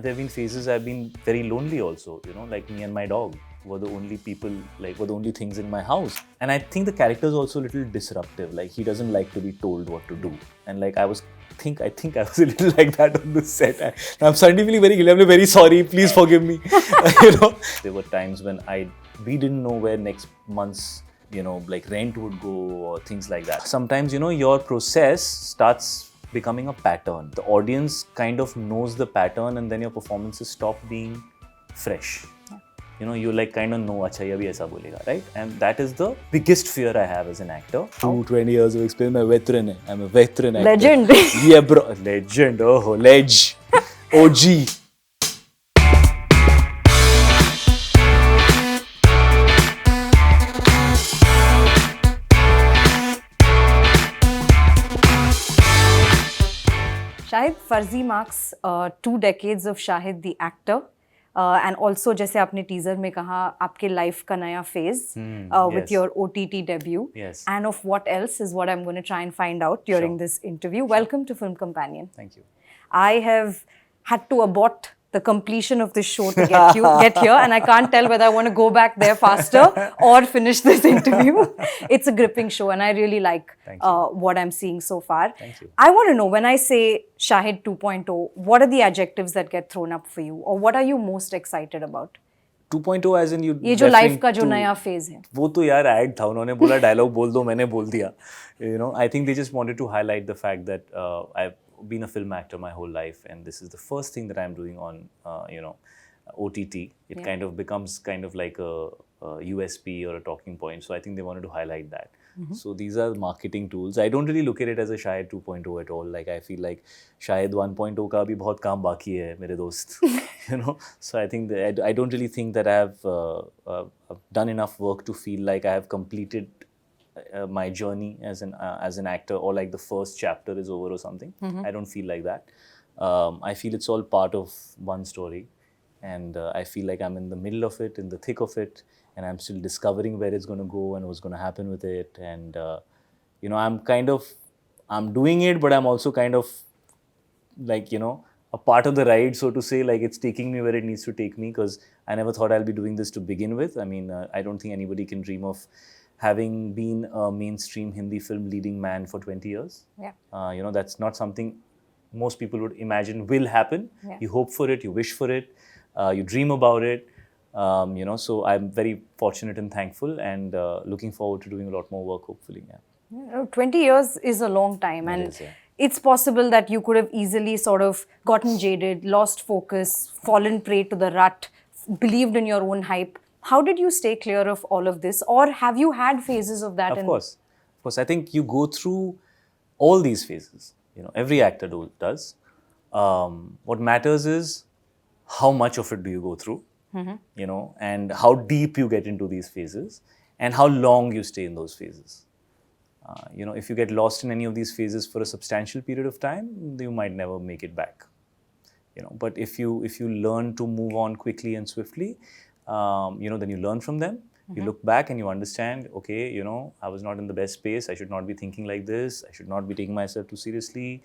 there have been phases I've been very lonely also, like me and my dog were the only people, were the only things in my house. And I think the character is also a little disruptive. Like, he doesn't like to be told what to do. And like, I think I was a little like that on the set. I'm suddenly feeling very guilty. I'm very sorry. Please forgive me. There were times when we didn't know where next month's rent would go or things like that. Sometimes, your process starts becoming a pattern. The audience kind of knows the pattern, and then your performances stop being fresh. You kind of know, acha, ye bhi aisa bolega, right? And that is the biggest fear I have as an actor. 20 years of experience, I'm a veteran actor. Legend. Yeah, bro. Legend. Oh, ledge. OG. Shahid, Farzi marks 2 decades of Shahid the actor. And also, जैसे आपने teaser में कहा, आपके life का नया phase with your OTT debut. Yes. And of what else is what I'm going to try and find out during this interview. Welcome to Film Companion. Thank you. I have had to abort the completion of this show to get here, and I can't tell whether I want to go back there faster or finish this interview. It's a gripping show, and I really like what I'm seeing so far. Thank you. I want to know, when I say Shahid 2.0, what are the adjectives that get thrown up for you, or what are you most excited about? 2.0 as in you. ये जो life का जो नया phase है, वो तो यार add था, उन्होंने बोला डायलॉग बोल दो, मैंने बोल दिया. I think they just wanted to highlight the fact that I've been a film actor my whole life, and this is the first thing that I'm doing on OTT. It kind of becomes kind of like a USP or a talking point. So I think they wanted to highlight that. So these are marketing tools. I don't really look at it as a Shahid 2.0 at all. Like, I feel like Shahid 1.0 का भी बहुत काम बाकी है मेरे दोस्त. So I think that I don't really think that I have done enough work to feel like I have completed my journey as an actor, or like the first chapter is over or something. I don't feel like that. I feel it's all part of one story, and I feel like I'm in the middle of it, in the thick of it, and I'm still discovering where it's going to go and what's going to happen with it. And I'm doing it, but I'm also kind of like, a part of the ride, so to say. Like, it's taking me where it needs to take me, because I never thought I'll be doing this to begin with. I mean, I don't think anybody can dream of having been a mainstream Hindi film leading man for 20 years. Yeah. That's not something most people would imagine will happen. Yeah. You hope for it, you wish for it, you dream about it. So I'm very fortunate and thankful, and looking forward to doing a lot more work, hopefully. Yeah. 20 years is a long time, and it's possible that you could have easily sort of gotten jaded, lost focus, fallen prey to the rut, believed in your own hype. How did you stay clear of all of this? Or have you had phases of that? Of course. I think you go through all these phases. Every actor does. What matters is how much of it do you go through, and how deep you get into these phases, and how long you stay in those phases. If you get lost in any of these phases for a substantial period of time, you might never make it back. But if you learn to move on quickly and swiftly, then you learn from them. You look back and you understand, okay, I was not in the best space. I should not be thinking like this. I should not be taking myself too seriously.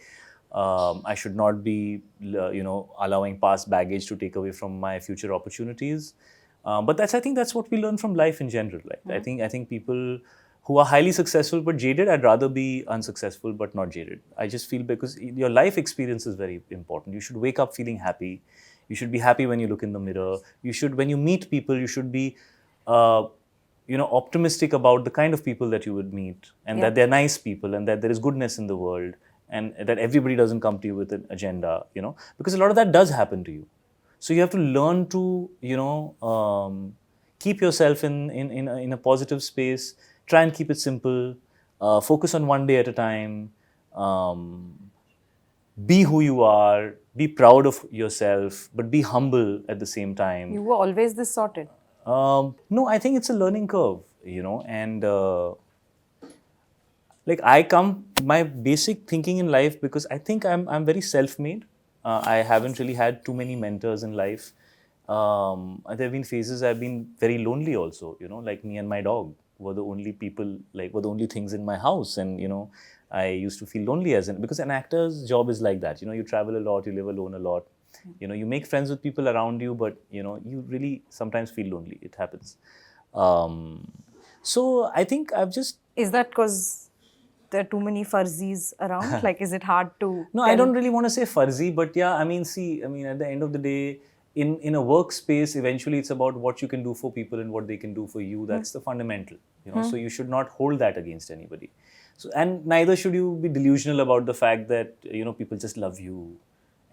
I should not be, allowing past baggage to take away from my future opportunities. But I think that's what we learn from life in general. Right? I think people who are highly successful but jaded, I'd rather be unsuccessful but not jaded. I just feel, because your life experience is very important. You should wake up feeling happy. You should be happy when you look in the mirror. You should, when you meet people, you should be, optimistic about the kind of people that you would meet, and that they're nice people, and that there is goodness in the world, and that everybody doesn't come to you with an agenda, because a lot of that does happen to you. So you have to learn to, keep yourself in a positive space. Try and keep it simple. Focus on one day at a time. Be who you are. Be proud of yourself, but be humble at the same time. You were always this sorted? No, I think it's a learning curve, and my basic thinking in life, because I think I'm very self-made. I haven't really had too many mentors in life. There have been phases I've been very lonely also, like me and my dog were the only people, were the only things in my house. And, I used to feel lonely because an actor's job is like that. You travel a lot, you live alone a lot. You make friends with people around you, but you really sometimes feel lonely. It happens. Um, so I think I've just Is that because there are too many Farzis around? Like, is it hard to no, I don't really want to say Farzi, but yeah, I mean, see, I mean, at the end of the day, in a workspace, eventually it's about what you can do for people and what they can do for you. That's the fundamental, So you should not hold that against anybody. So, and neither should you be delusional about the fact that, people just love you.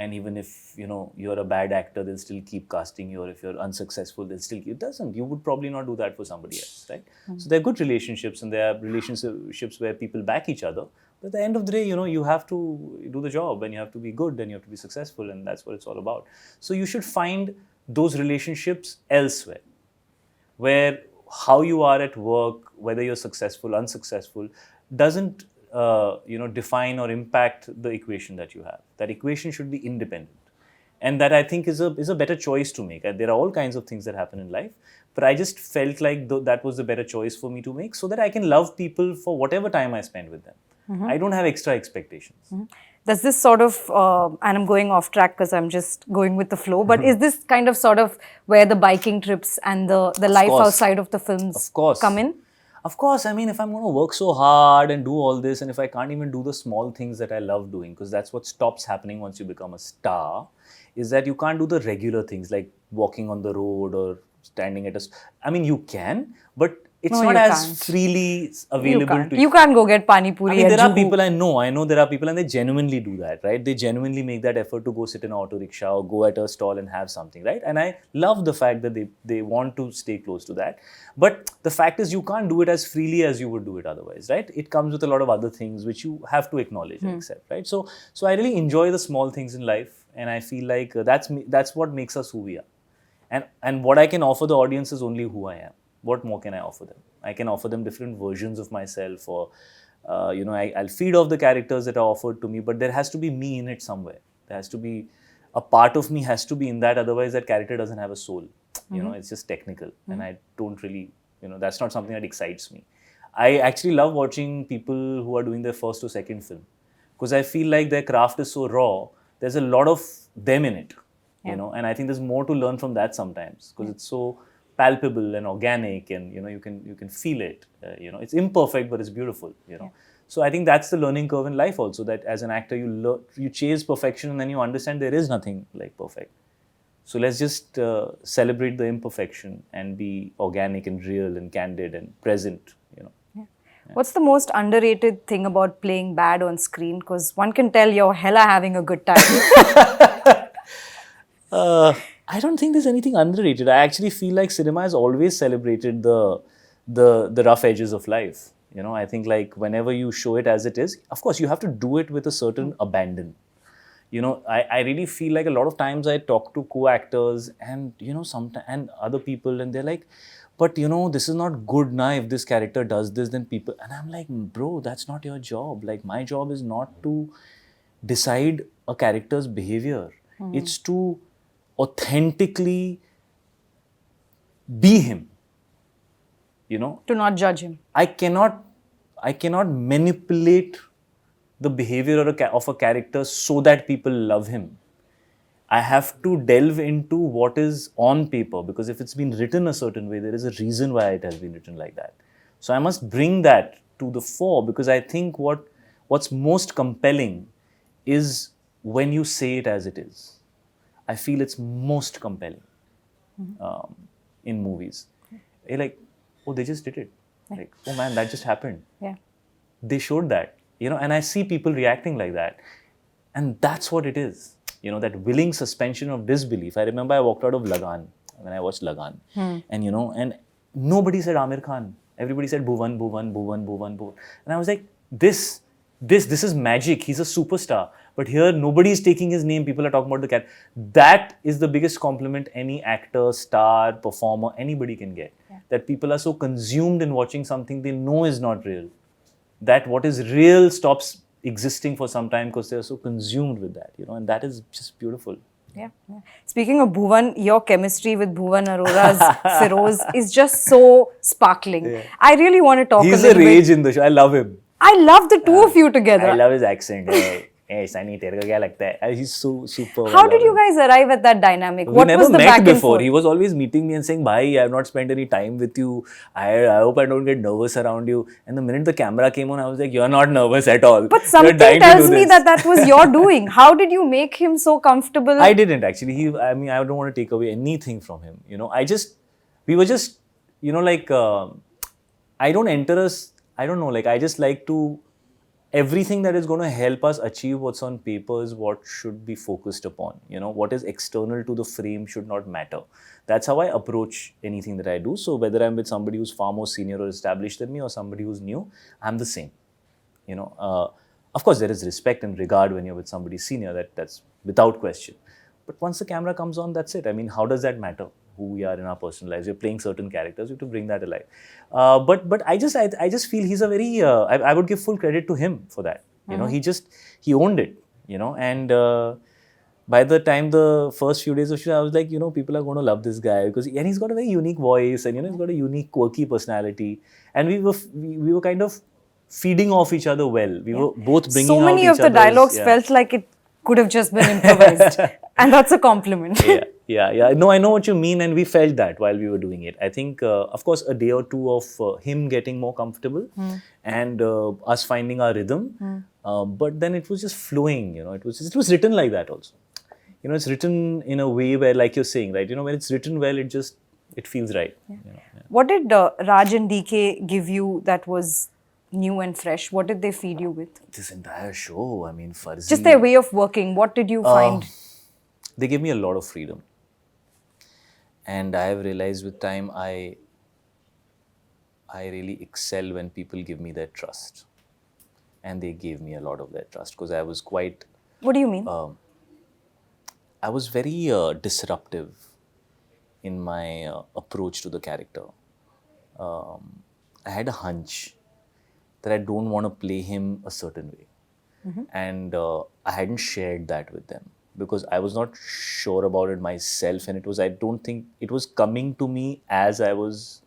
And even if, you're a bad actor, they'll still keep casting you. Or if you're unsuccessful, they'll still keep. It doesn't. You would probably not do that for somebody else, right? So there are good relationships and there are relationships where people back each other. But at the end of the day, you have to do the job and you have to be good and you have to be successful, and that's what it's all about. So you should find those relationships elsewhere, where how you are at work, whether you're successful, unsuccessful, doesn't define or impact the equation that you have. That equation should be independent. And that I think is a better choice to make. There are all kinds of things that happen in life, but I just felt like that was the better choice for me to make, so that I can love people for whatever time I spend with them. I don't have extra expectations. Does this sort of, and I'm going off track because I'm just going with the flow, but is this kind of sort of where the biking trips and the life outside of the films come in? Of course. I mean, if I'm going to work so hard and do all this, and if I can't even do the small things that I love doing, because that's what stops happening once you become a star, is that you can't do the regular things like walking on the road or standing at I mean, you can, but it's not as freely available to you. You can't go get pani puri. I mean, there are people I know there are people and they genuinely do that, right? They genuinely make that effort to go sit in an auto rickshaw or go at a stall and have something, right? And I love the fact that they want to stay close to that. But the fact is, you can't do it as freely as you would do it otherwise, right? It comes with a lot of other things which you have to acknowledge and accept, right? So I really enjoy the small things in life, and I feel like that's what makes us who we are. And what I can offer the audience is only who I am. What more can I offer them? I can offer them different versions of myself, or I'll feed off the characters that are offered to me, but there has to be me in it somewhere. There has to be a part of me has to be in that, otherwise that character doesn't have a soul. It's just technical, and I don't really, that's not something that excites me. I actually love watching people who are doing their first or second film, because I feel like their craft is so raw. There's a lot of them in it, and I think there's more to learn from that sometimes, because it's so palpable and organic, and you can feel it. It's imperfect, but it's beautiful. So I think that's the learning curve in life also. That as an actor, you chase perfection, and then you understand there is nothing like perfect. So let's just celebrate the imperfection and be organic and real and candid and present. What's the most underrated thing about playing bad on screen? Because one can tell you're hella having a good time. I don't think there's anything underrated. I actually feel like cinema has always celebrated the rough edges of life. I think like whenever you show it as it is, of course you have to do it with a certain abandon. I really feel like a lot of times I talk to co-actors and sometimes and other people, and they're like, but this is not good now. If this character does this, then people, and I'm like, bro, that's not your job. Like, my job is not to decide a character's behavior. It's to authentically be him, To not judge him. I cannot manipulate the behavior of a character so that people love him. I have to delve into what is on paper, because if it's been written a certain way, there is a reason why it has been written like that. So I must bring that to the fore, because I think what's most compelling is when you say it as it is. I feel it's most compelling in movies. You're like, oh, they just did it. Like, oh man, that just happened. Yeah. They showed that, and I see people reacting like that. And that's what it is, that willing suspension of disbelief. I remember I walked out of Lagan, when I watched Lagan. And, and nobody said Amir Khan. Everybody said Bhuvan, Bhuvan, Bhuvan, Bhuvan, Bhuvan. And I was like, this is magic. He's a superstar. But here, nobody is taking his name. People are talking about the cat. That is the biggest compliment any actor, star, performer, anybody can get. Yeah. That people are so consumed in watching something they know is not real. That what is real stops existing for some time because they're so consumed with that, and that is just beautiful. Yeah. Speaking of Bhuvan, your chemistry with Bhuvan Arora's Feroz is just so sparkling. Yeah. I really want to talk a little bit. He's a rage in the show. I love him. I love the two of you together. I love his accent. hey Sunny, तेरे को क्या लगता है? And he's so super. How did you guys arrive at that dynamic? We What never was the met back and before. forth? He was always meeting me and saying, "Bhai, I have not spent any time with you. I hope I don't get nervous around you." And the minute the camera came on, I was like, "You're not nervous at all." But something tells me that that was your doing. How did you make him so comfortable? I didn't actually. I mean, I don't want to take away anything from him. You know, we were just, you know, like, I don't enter us. I don't know. Like, I just like to. Everything that is going to help us achieve what's on paper is what should be focused upon. You know, what is external to the frame should not matter. That's how I approach anything that I do. So whether I'm with somebody who's far more senior or established than me or somebody who's new, I'm the same. You know, of course there is respect and regard when you're with somebody senior. That's without question. But once the camera comes on, that's it. I mean, how does that matter? Who we are in our personal lives. We're playing certain characters. We have to bring that alive. But I just feel he's a very. I would give full credit to him for that. You know, he owned it. You know, and by the time the first few days of shoot, I was like, you know, people are going to love this guy because he's got a very unique voice and you know he's got a unique, quirky personality. And we were kind of feeding off each other well. We were both bringing so out many each of the other's- dialogues yeah. felt like it could have just been improvised. And that's a compliment. Yeah. No, I know what you mean, and we felt that while we were doing it. I think, of course, a day or two of him getting more comfortable and us finding our rhythm. But then it was just flowing. You know, it was written like that also. You know, it's written in a way where, like you're saying, right? You know, when it's written well, it feels right. You know, yeah. What did Raj and DK give you that was new and fresh? What did they feed you with? This entire show, I mean, Farzi. Just their way of working. What did you find? They gave me a lot of freedom. And I have realized with time, I really excel when people give me their trust. And they gave me a lot of their trust because I was quite... What do you mean? I was very disruptive in my approach to the character. I had a hunch that I don't want to play him a certain way. And I hadn't shared that with them because I was not sure about it myself. And I don't think it was coming to me as I was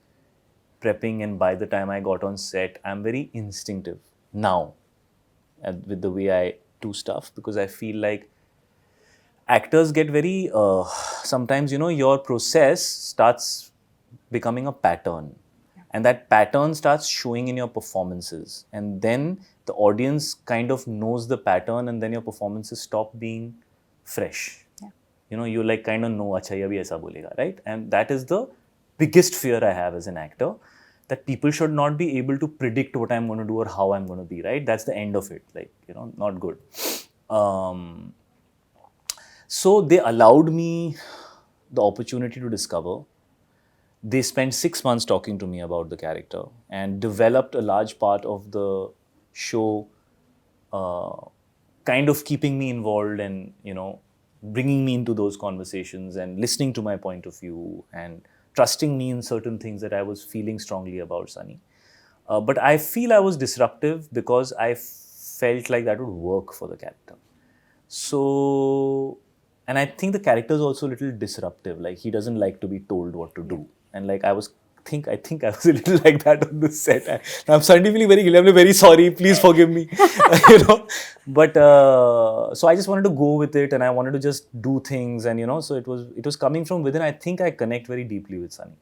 prepping. And by the time I got on set, I'm very instinctive now with the way I do stuff because I feel like actors get very, sometimes, you know, your process starts becoming a pattern. And that pattern starts showing in your performances. And then the audience kind of knows the pattern and then your performances stop being fresh. Yeah. You know, you like kind of know, acha, ye bhi aisa bolega, right? And that is the biggest fear I have as an actor, that people should not be able to predict what I'm going to do or how I'm going to be, right? That's the end of it. Like, you know, not good. So they allowed me the opportunity to discover. They spent 6 months talking to me about the character and developed a large part of the show, kind of keeping me involved and, you know, bringing me into those conversations and listening to my point of view and trusting me in certain things that I was feeling strongly about Sunny. But I feel I was disruptive because I felt like that would work for the character. So, and I think the character is also a little disruptive. Like, he doesn't like to be told what to do. And like, I think I was a little like that on the set. I'm suddenly feeling very guilty. I'm very sorry. Please forgive me. You know. But so I just wanted to go with it, and I wanted to just do things, and you know. So it was coming from within. I think I connect very deeply with Sunny.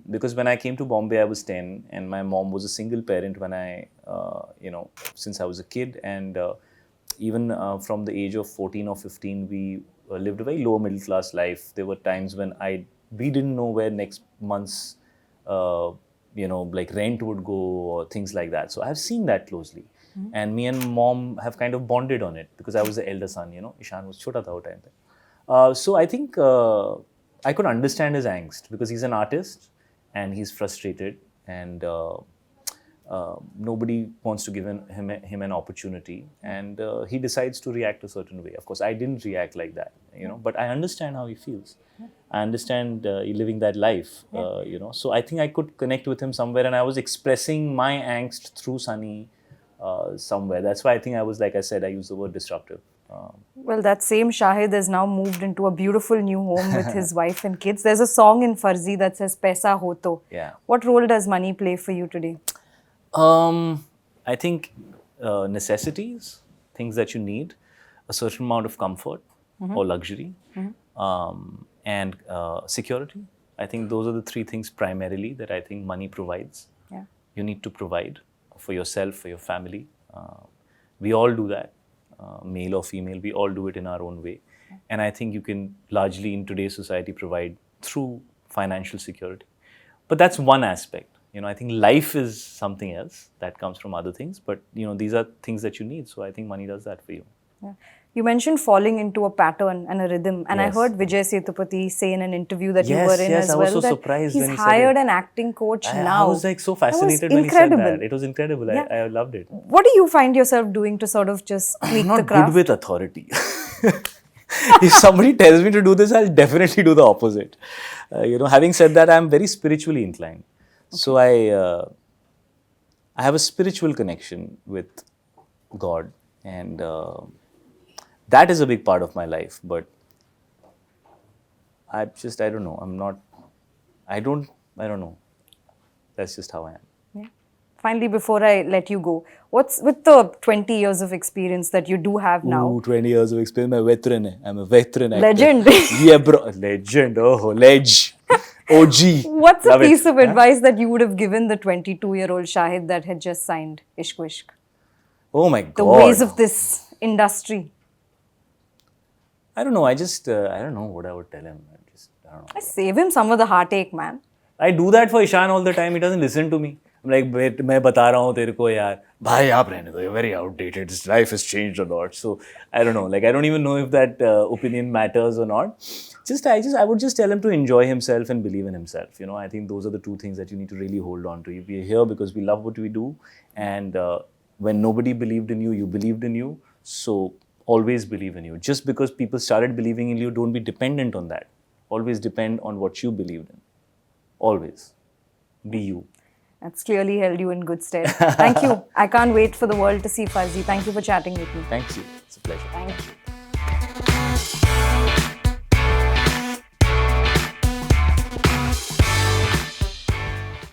Because when I came to Bombay, I was 10, and my mom was a single parent when I, you know, since I was a kid, and even from the age of 14 or 15, we lived a very low middle class life. There were times when we didn't know where next month's, you know, like rent would go or things like that. So I've seen that closely. And me and mom have kind of bonded on it because I was the elder son, you know. Ishan was chota tha wo time pe. So I think I could understand his angst because he's an artist and he's frustrated and nobody wants to give him an opportunity, and he decides to react a certain way. Of course, I didn't react like that, you know, but I understand how he feels. I understand living that life, you know. So I think I could connect with him somewhere, and I was expressing my angst through Sunny somewhere. That's why I think I was, like I said, I used the word disruptive. Well, that same Shahid has now moved into a beautiful new home with his wife and kids. There's a song in Farzi that says "Paisa ho to." Yeah. What role does money play for you today? I think necessities, things that you need, a certain amount of comfort or luxury, and security. I think those are the three things primarily that I think money provides. Yeah. You need to provide for yourself, for your family. We all do that, male or female, we all do it in our own way. And I think you can largely in today's society provide through financial security. But that's one aspect. I think life is something else that comes from other things. But, these are things that you need. So I think money does that for you. Yeah. You mentioned falling into a pattern and a rhythm. And Yes. I heard Vijay Sethupathi say in an interview that you Yes, were in yes, as I well was so that surprised he's when he said hired it. an acting coach I now. was like so That was fascinated when he incredible. said that. It was incredible. Yeah. I loved it. What do you find yourself doing to sort of just tweak I'm the not craft? good with authority. If somebody tells me to do this, I'll definitely do the opposite. Having said that, I'm very spiritually inclined. Okay. So I have a spiritual connection with God, and that is a big part of my life. But I don't know. I don't know. That's just how I am. Yeah. Finally, before I let you go, what's with the 20 years of experience that you do have now? Ooh, 20 years of experience. I'm a veteran actor. Legend. Yeah, bro. Legend. Oh, ledge. OG. What's Love a piece it. of advice that you would have given the 22-year-old Shahid that had just signed Ishq Vishk? Oh my God. The ways of this industry. I don't know. I don't know what I would tell him. I don't know. I save him some of the heartache, man. I do that for Ishan all the time. He doesn't listen to me. I'm like, wait, मैं बता रहा हूँ तेरे को यार. भाई आप रहने दो. You're very outdated. This life has changed a lot. So I don't know. Like I don't even know if that opinion matters or not. I would just tell him to enjoy himself and believe in himself. I think those are the two things that you need to really hold on to. We are here because we love what we do, and when nobody believed in you, you believed in you. So always believe in you. Just because people started believing in you, don't be dependent on that. Always depend on what you believed in. Always. Be you. That's clearly held you in good stead. Thank you. I can't wait for the world to see Farzi. Thank you for chatting with me. Thank you. It's a pleasure. Thank you.